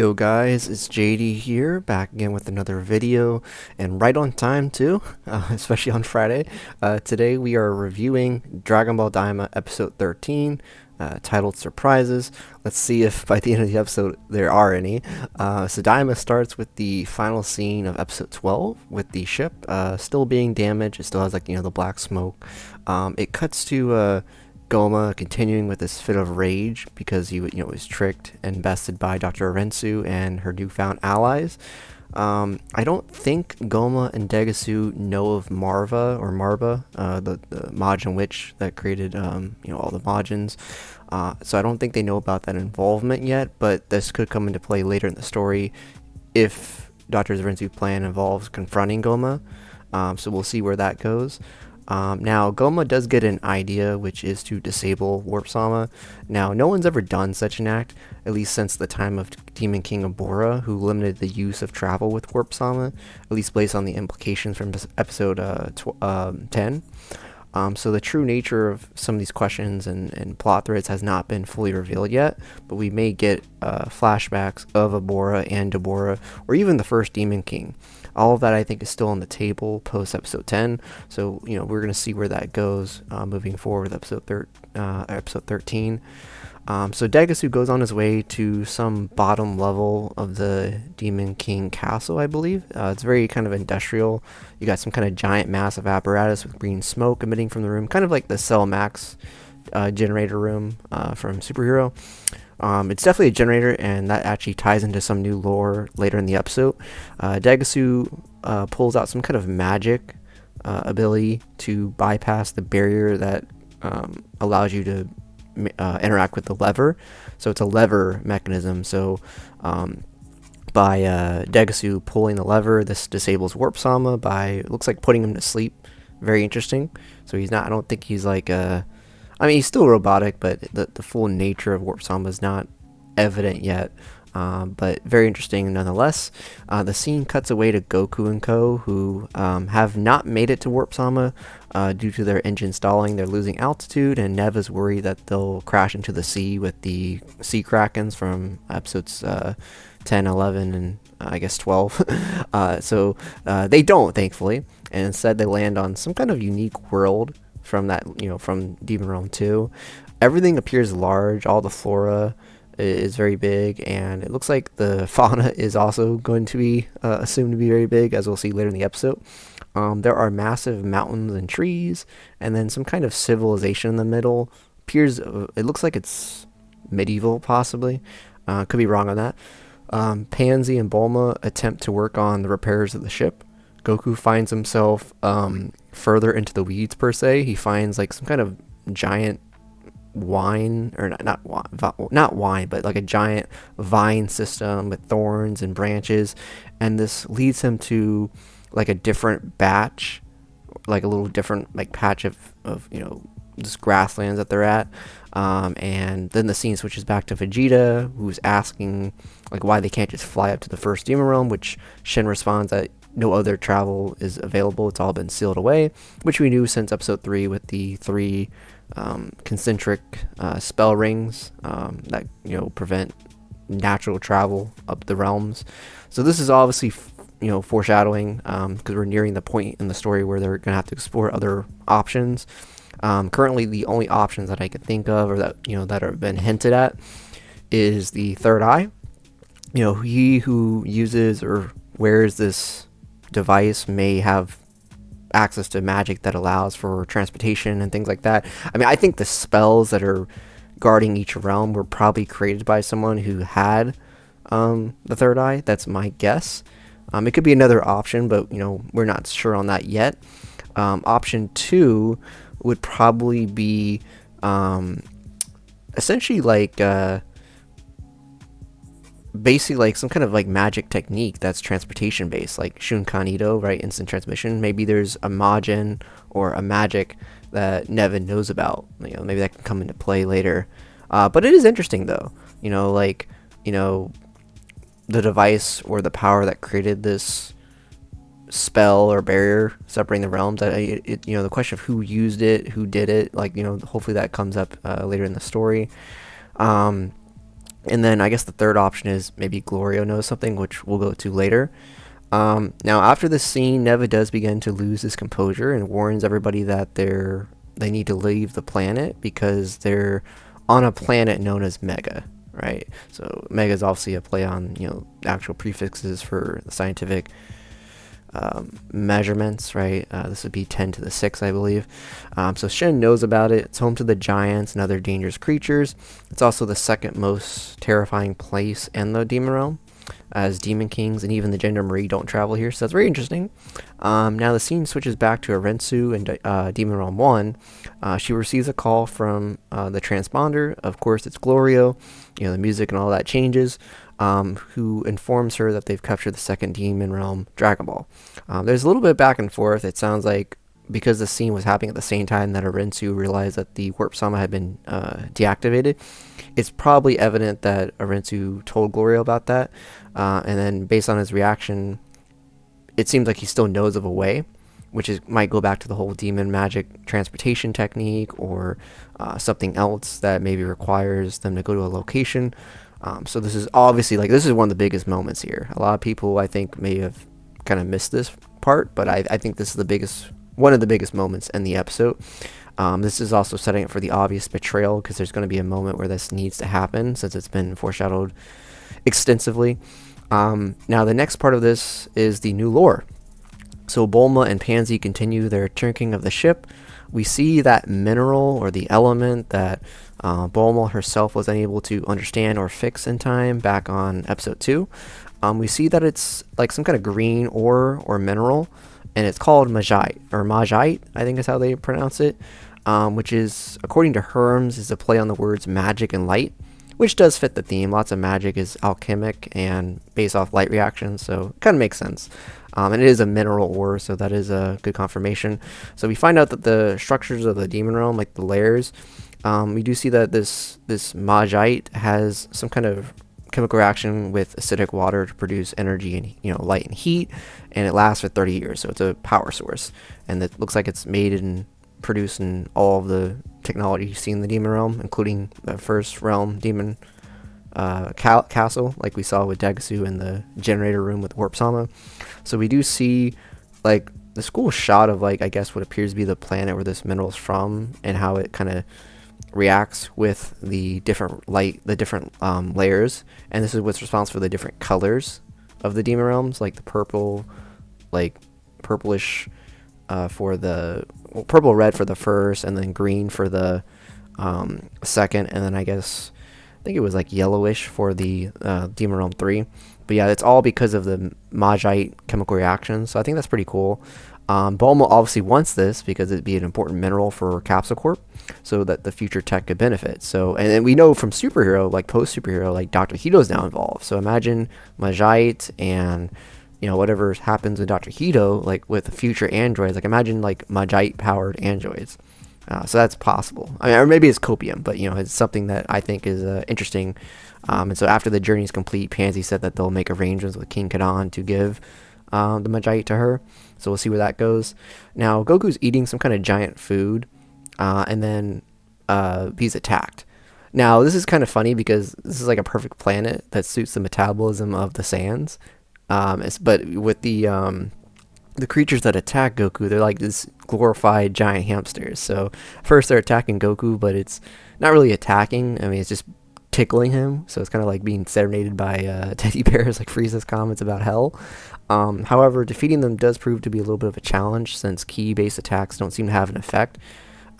Yo guys, it's JD here, back again with another video, and right on time too, especially on Friday. Today we are reviewing Dragon Ball Daima episode 13, titled Surprises. Let's see if by the end of the episode there are any. So Daima starts with the final scene of episode 12, with the ship still being damaged. It still has the black smoke. It cuts to Goma continuing with this fit of rage because he was tricked and bested by Dr. Arinsu and her newfound allies. I don't think Goma and Degasu know of Marva, the Majin witch that created all the Majins. So I don't think they know about that involvement yet, but this could come into play later in the story if Dr. Arinsu's plan involves confronting Goma. So we'll see where that goes. Now, Goma does get an idea, which is to disable Warp Sama. Now, no one's ever done such an act, at least since the time of Demon King Abora, who limited the use of travel with Warp Sama, at least based on the implications from episode 10. So the true nature of some of these questions and plot threads has not been fully revealed yet, but we may get flashbacks of Abora and Deborah, or even the first Demon King. All of that I think is still on the table post episode 10, so we're going to see where that goes moving forward with episode 13. So Degasu goes on his way to some bottom level of the Demon King castle, I believe. It's very kind of industrial. You got some kind of giant massive apparatus with green smoke emitting from the room, kind of like the Cell Max generator room from Superhero. It's definitely a generator, and that actually ties into some new lore later in the episode. Degasu pulls out some kind of magic ability to bypass the barrier that allows you to interact with the lever. So it's a lever mechanism. So by Degasu pulling the lever, this disables Warp Sama by, it looks like, putting him to sleep. Very interesting. So he's not, I don't think he's like he's still robotic, but the full nature of Warp Sama is not evident yet. But very interesting nonetheless. The scene cuts away to Goku and Co., who have not made it to Warp Sama due to their engine stalling. They're losing altitude, and Nev is worried that they'll crash into the sea with the sea krakens from episodes 10, 11, and I guess 12. So they don't, thankfully, and instead they land on some kind of unique world from that, from Demon Realm 2. Everything appears large. All the flora is very big, and it looks like the fauna is also going to be assumed to be very big, as we'll see later in the episode. There are massive mountains and trees, and then some kind of civilization in the middle. It looks like it's medieval, possibly. Could be wrong on that. Pansy and Bulma attempt to work on the repairs of the ship. Goku finds himself further into the weeds, per se. He finds some kind of giant wine, or not wine, but like a giant vine system with thorns and branches, and this leads him to a different batch, a little different patch of this grasslands that they're at. And then the scene switches back to Vegeta, who's asking why they can't just fly up to the first Demon Realm, which Shin responds that no other travel is available, it's all been sealed away, which we knew since episode 3 with the 3 concentric spell rings that prevent natural travel up the realms. So this is obviously foreshadowing, because we're nearing the point in the story where they're gonna have to explore other options. Currently the only options that I could think of, or that that have been hinted at, is the third eye. He who uses or wears this device may have access to magic that allows for transportation and things like that. I think the spells that are guarding each realm were probably created by someone who had the third eye. That's my guess. It could be another option, but we're not sure on that yet. Option 2 would probably be essentially basically some kind of magic technique that's transportation based, like Shunkanito, right? Instant transmission. Maybe there's a Majin or a magic that Nevin knows about. Maybe that can come into play later. But it is interesting though. The device or the power that created this spell or barrier separating the realms. The question of who used it, who did it. Hopefully that comes up later in the story. And then I guess the third option is maybe Glorio knows something, which we'll go to later. Now, after this scene, Neva does begin to lose his composure and warns everybody that they need to leave the planet because they're on a planet known as Mega, right? So Mega is obviously a play on, actual prefixes for the scientific measurements, right? This would be 10 to the 6, I believe. So Shin knows about it. It's home to the giants and other dangerous creatures. It's also the second most terrifying place in the demon realm, as demon kings and even the gendarmerie don't travel here, so that's very interesting. Now the scene switches back to Arinsu and Demon Realm 1. She receives a call from the transponder. Of course, it's Glorio. The music and all that changes, who informs her that they've captured the second Demon Realm Dragon Ball. There's a little bit back and forth. It sounds like because the scene was happening at the same time that Arinsu realized that the Warp Sama had been deactivated, it's probably evident that Arinsu told Glorio about that. And then based on his reaction, it seems like he still knows of a way, which might go back to the whole demon magic transportation technique or something else that maybe requires them to go to a location. So this is obviously, this is one of the biggest moments here. A lot of people, I think, may have kind of missed this part, but I think this is one of the biggest moments in the episode. This is also setting up for the obvious betrayal, because there's going to be a moment where this needs to happen since it's been foreshadowed extensively. Now the next part of this is the new lore. So Bulma and Pansy continue their tracking of the ship. We see that mineral or the element that Bulma herself was unable to understand or fix in time back on episode 2. We see that it's like some kind of green ore or mineral, and it's called Magite, I think is how they pronounce it, which is, according to Herms, is a play on the words magic and light, which does fit the theme. Lots of magic is alchemic and based off light reactions, so it kind of makes sense. And it is a mineral ore, so that is a good confirmation. So we find out that the structures of the demon realm, like the layers, we do see that this Magite has some kind of chemical reaction with acidic water to produce energy and light and heat, and it lasts for 30 years, so it's a power source, and it looks like it's made and produced in all of the technology you see in the demon realm, including the first realm demon castle, like we saw with Degasu in the generator room with Warp Sama. So we do see this cool shot of I guess what appears to be the planet where this mineral is from, and how it kind of reacts with the different layers, and this is what's responsible for the different colors of the demon realms, like the purple, purplish for the purple red for the first, and then green for the second, and then I think it was yellowish for the Demon Realm 3. But yeah, it's all because of the Magite chemical reaction, so I think that's pretty cool. Bulma obviously wants this because it'd be an important mineral for Capsule Corp, so that the future tech could benefit. So, and then we know from superhero, post-superhero, Dr. Hito's now involved. So imagine Magite and whatever happens with Dr. Hito, with future androids. Imagine Magite-powered androids. So that's possible. I mean, or maybe it's copium, but it's something that I think is interesting. And so after the journey is complete, Pansy said that they'll make arrangements with King Kadon to give the Magite to her. So we'll see where that goes. Now Goku's eating some kind of giant food, and then he's attacked. Now this is kind of funny because this is a perfect planet that suits the metabolism of the Saiyans. But with the creatures that attack Goku, they're like this glorified giant hamsters. So first they're attacking Goku, but it's not really attacking. I mean, it's just tickling him. So it's kind of like being serenaded by teddy bears, like Frieza's comments about hell. However, defeating them does prove to be a little bit of a challenge, since key-based attacks don't seem to have an effect.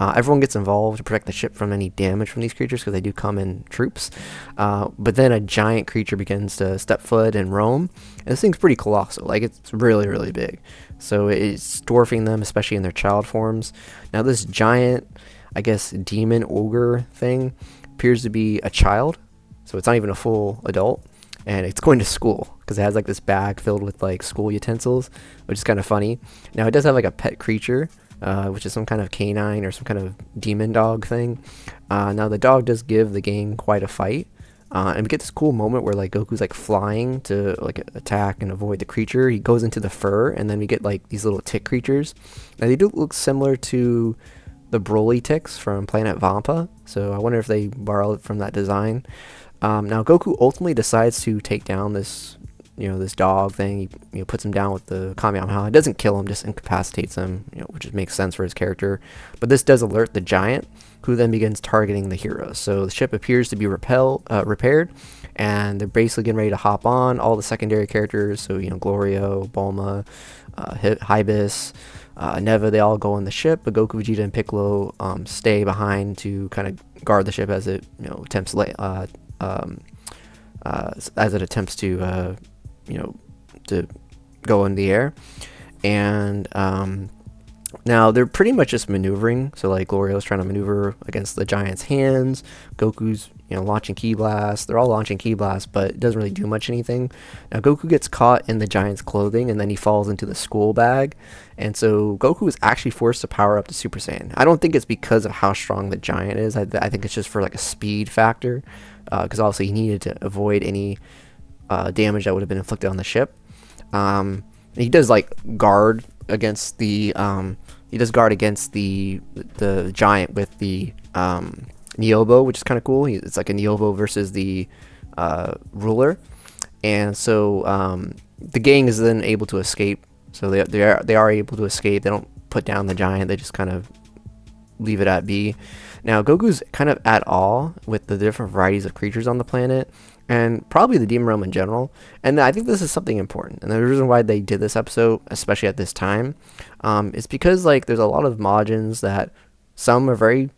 Everyone gets involved to protect the ship from any damage from these creatures, because they do come in troops. But then a giant creature begins to step foot and roam. And this thing's pretty colossal. It's really, really big. So it's dwarfing them, especially in their child forms. Now this giant, I guess, demon ogre thing appears to be a child. So it's not even a full adult. And it's going to school, because it has this bag filled with school utensils, which is kind of funny. Now it does have a pet creature, which is some kind of canine or some kind of demon dog thing. Now the dog does give the gang quite a fight, and we get this cool moment where Goku's flying to attack and avoid the creature. He goes into the fur, and then we get these little tick creatures. Now they do look similar to the Broly ticks from Planet Vampa, so I wonder if they borrowed from that design. Now Goku ultimately decides to take down this, this dog thing. He puts him down with the Kamehameha. It doesn't kill him, just incapacitates him, which just makes sense for his character. But this does alert the giant, who then begins targeting the heroes. So the ship appears to be repaired, and they're basically getting ready to hop on. All the secondary characters, so Glorio, Bulma, Hibis, Neva, they all go on the ship, but Goku, Vegeta, and Piccolo stay behind to kind of guard the ship as it attempts to go in the air. And now they're pretty much just maneuvering. So like Glorio's trying to maneuver against the giant's hands. Goku's launching ki blasts. They're all launching ki blasts, but it doesn't really do much anything. Now Goku gets caught in the giant's clothing, and then he falls into the school bag. And so Goku is actually forced to power up to Super Saiyan. I don't think it's because of how strong the giant is. I think it's just for like a speed factor, because obviously he needed to avoid any damage that would have been inflicted on the ship. He does guard against the giant with the Niobo, which is kind of cool. It's like a Niobo versus the ruler, and so the gang is then able to escape. So they are able to escape. They don't put down the giant. They just kind of leave it at be. Now Goku's kind of at awe with the different varieties of creatures on the planet, and probably the Demon Realm in general. And I think this is something important. And the reason why they did this episode, especially at this time, is because there's a lot of Majins that some are very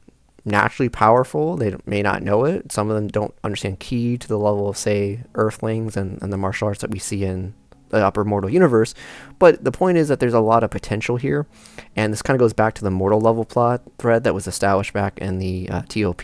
naturally powerful. They may not know it. Some of them don't understand ki to the level of, say, Earthlings and the martial arts that we see in the upper mortal universe. But the point is that there's a lot of potential here, and this kind of goes back to the mortal level plot thread that was established back in the TOP.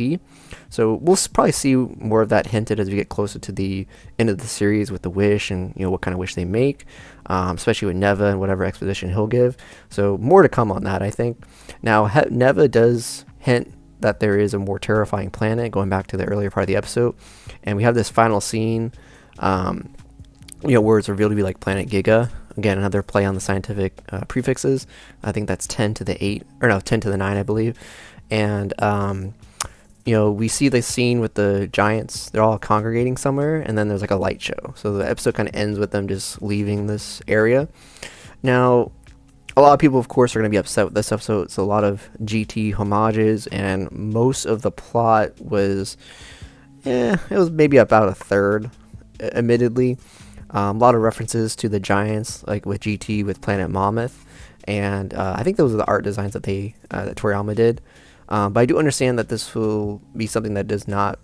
So we'll probably see more of that hinted as we get closer to the end of the series with the wish and what kind of wish they make, especially with Neva and whatever exposition he'll give. So more to come on that, I think. Now Neva does hint that there is a more terrifying planet, going back to the earlier part of the episode, and we have this final scene where it's revealed to be Planet Giga. Again, another play on the scientific prefixes. I think that's 10 to the 8, or no, 10 to the 9, I believe. And, we see the scene with the giants. They're all congregating somewhere, and then there's a light show. So the episode kind of ends with them just leaving this area. Now, a lot of people, of course, are going to be upset with this episode. It's a lot of GT homages, and most of the plot was, it was maybe about a third, admittedly. A lot of references to the giants, like with GT, with Planet Mammoth, and I think those are the art designs that that Toriyama did. But I do understand that this will be something that is not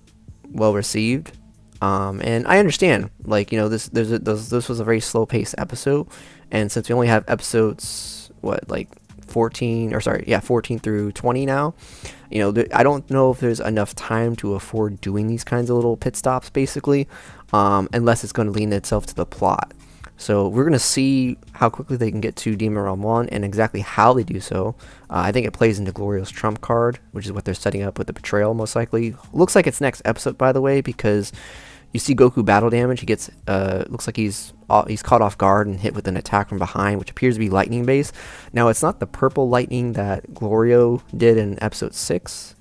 well received, and I understand. This was a very slow paced episode, and since we only have episodes 14 through 20 now, I don't know if there's enough time to afford doing these kinds of little pit stops, basically, unless it's going to lean itself to the plot. So we're going to see how quickly they can get to Demon Realm 1 and exactly how they do so. I think it plays into Glorio's trump card, which is what they're setting up with the betrayal, most likely. Looks like it's next episode, by the way, because you see Goku battle damage. He gets, looks like he's caught off guard and hit with an attack from behind, which appears to be lightning based. Now, it's not the purple lightning that Glorio did in episode 6,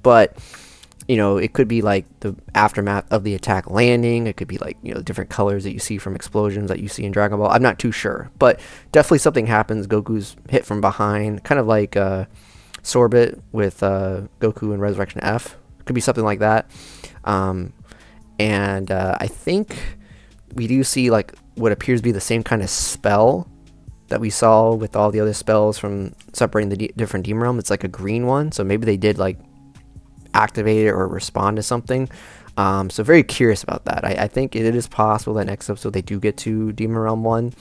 but it could be the aftermath of the attack landing. It could be different colors that you see from explosions that you see in Dragon Ball. I'm not too sure, but definitely something happens. Goku's hit from behind, kind of like Sorbet with Goku in Resurrection F. Could be something like that. And I think we do see what appears to be the same kind of spell that we saw with all the other spells from separating the different Demon Realm. It's a green one, so maybe they did activate it or respond to something. So very curious about that. I think it is possible that next episode they do get to Demon Realm 1,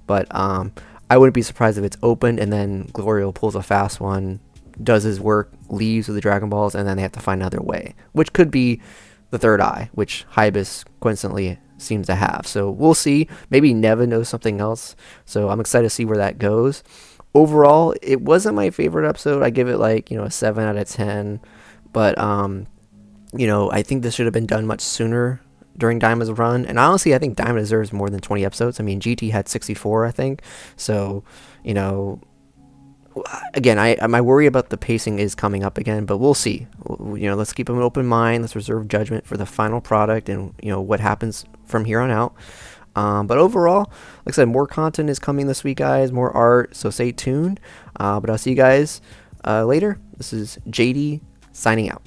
but I wouldn't be surprised if it's opened and then Glorio pulls a fast one, does his work, leaves with the Dragon Balls, and then they have to find another way, which could be the third eye, which Hibis coincidentally seems to have. So we'll see. Maybe Neva knows something else, so I'm excited to see where that goes. Overall, it wasn't my favorite episode. I give it a 7 out of 10, but I think this should have been done much sooner during Daima's run, and honestly I think Daima deserves more than 20 episodes. I mean, GT had 64, I think, so again, my worry about the pacing is coming up again, but we'll see. Let's keep an open mind. Let's reserve judgment for the final product and what happens from here on out. But overall, like I said, more content is coming this week, guys. More art, so stay tuned. But I'll see you guys later. This is JD signing out.